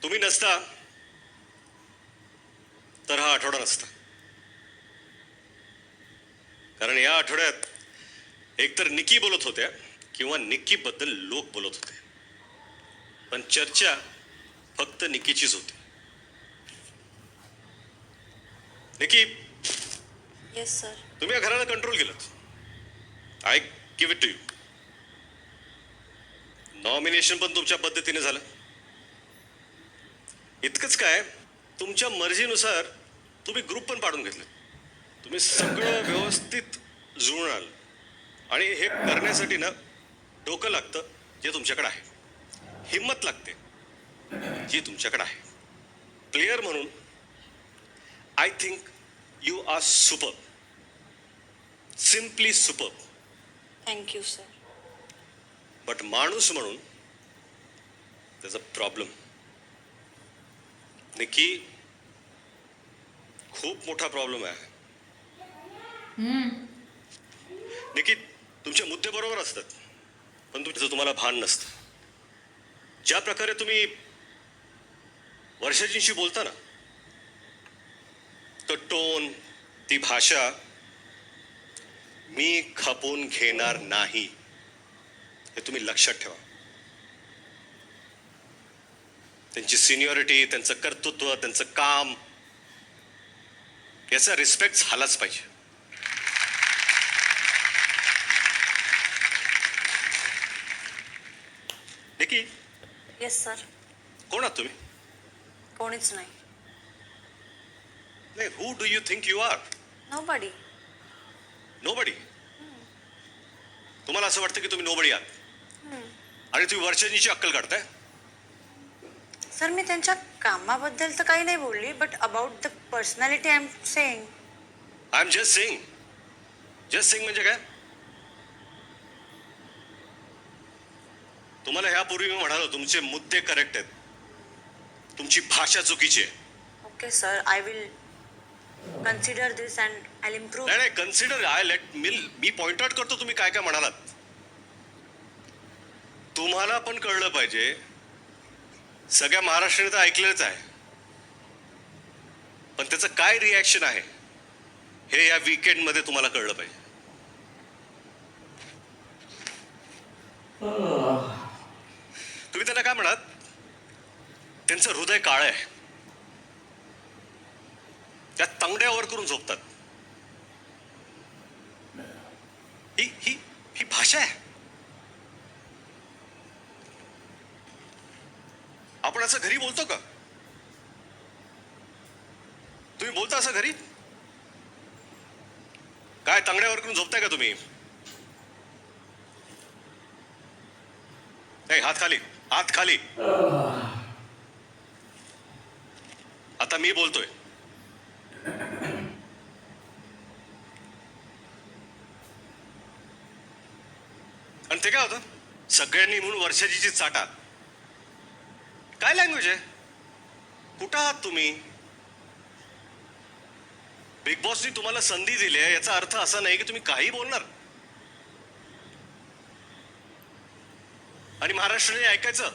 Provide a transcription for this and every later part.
तुम्ही नसता तर हा आठवडा नसता. कारण या आठवड्यात एकतर निकी बोलत होत्या किंवा निक्की बद्दल लोक बोलत होते, पण चर्चा फक्त निकीचीच होती. Nikki, yes sir. तुम्ही या घराला कंट्रोल केलं. I give it to you. Nomination पण तुमच्या पद्धतीने झालं. इतकंच काय, तुमच्या मर्जीनुसार तुम्ही ग्रुप पण पाडून घेतले. तुम्ही सगळं व्यवस्थित जुळून आलं आणि हे करण्यासाठी ना डोकं लागतं जे तुमच्याकडे आहे, हिम्मत लागते जी तुमच्याकडे आहे. प्लेयर म्हणून I think you are super, simply super. Thank you sir. But माणूस म्हणून त्याचा प्रॉब्लेम. निकी, खूप मोठा प्रॉब्लेम आहे. निकी, तुमचे मुद्दे बरोबर असतात, पण तुमचं तुम्हाला भान नसतं. ज्या प्रकारे तुम्ही वर्षाजींशी बोलता ना, तो टोन, ती भाषा मी खपून घेणार नाही, हे तुम्ही लक्षात ठेवा. त्यांची सिनियरिटी, त्यांचं कर्तृत्व, त्यांचं काम, याचा रिस्पेक्ट झालाच पाहिजे. Nikki, yes sir. कोण आहात तुम्ही? कोणीच नाही. नाही, who do you think you are? Nobody. Nobody. तुम्हाला असं वाटतं की तुम्ही नोबडी आहात आणि तुम्ही वर्षांची अक्कल काढताय. सर मी त्यांच्या कामाबद्दल तर काही नाही बोलली, but about the personality I am saying. I am just saying. Just saying म्हणजे काय? तुम्हाला ह्यापूर्वी मी म्हणालो तुमचे मुद्दे करेक्ट आहेत, तुमची भाषा चुकीची आहे. Okay sir, I will consider this and I improve. नाही, कन्सिडर. मी पॉइंट आउट करतो तुम्ही काय काय म्हणालात. तुम्हाला पण कळलं पाहिजे, सगळ्या महाराष्ट्राने तर ऐकलेलंच आहे, पण त्याचं काय रिॲक्शन आहे हे या वीकेंड मध्ये तुम्हाला कळलं पाहिजे. तुम्ही त्यांना काय म्हणात, त्यांचं हृदय काळं आहे, त्या तंगड्यावर करून झोपतात. ही ही ही भाषा आहे. आपण असं घरी बोलतो का? तुम्ही बोलता असं घरी? काय तंगड्यावर करून झोपताय का तुम्ही? नाही, हात खाली, हात खाली. आता मी बोलतोय. आणि ते काय होतं, सगळ्यांनी म्हणून वर्षाची चाटा. काय लँग्वेज आहे? कुठं आहात तुम्ही? बिग बॉसनी तुम्हाला संधी दिली आहे, याचा अर्थ असा नाही की तुम्ही काही बोलणार आणि महाराष्ट्राने ऐकायचं.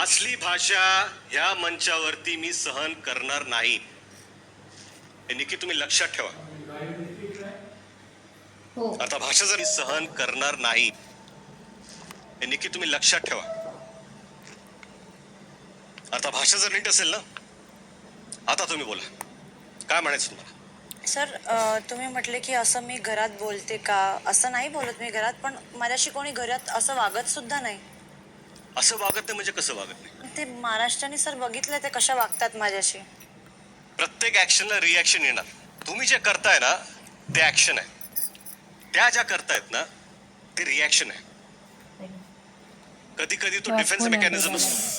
असली भाषा ह्या मंचावरती मी सहन करणार नाही, हे निकी तुम्ही लक्षात ठेवा. आता भाषा जर मी सहन करणार नाही, हे निकी तुम्ही लक्षात ठेवा. आता भाषा जर नीट असेल ना, आता तुम्ही बोला, काय म्हणायचं तुम्हाला? सर तुम्ही म्हटले की असं मी घरात बोलते का? असं नाही बोलत मी घरात, पण माझ्याशी कोणी घरात असं वागत सुद्धा नाही. असं वागत नाही म्हणजे कसं वागत नाही? ते महाराष्ट्राने सर बघितलं ते कशा वागतात माझ्याशी. प्रत्येक ऍक्शनला रिॲक्शन येणार. तुम्ही जे करताय ना ते ऍक्शन आहे, त्या ज्या करतायत ना ते रिॲक्शन आहे. कधी कधी तो डिफेन्स मेकॅनिझम असतो.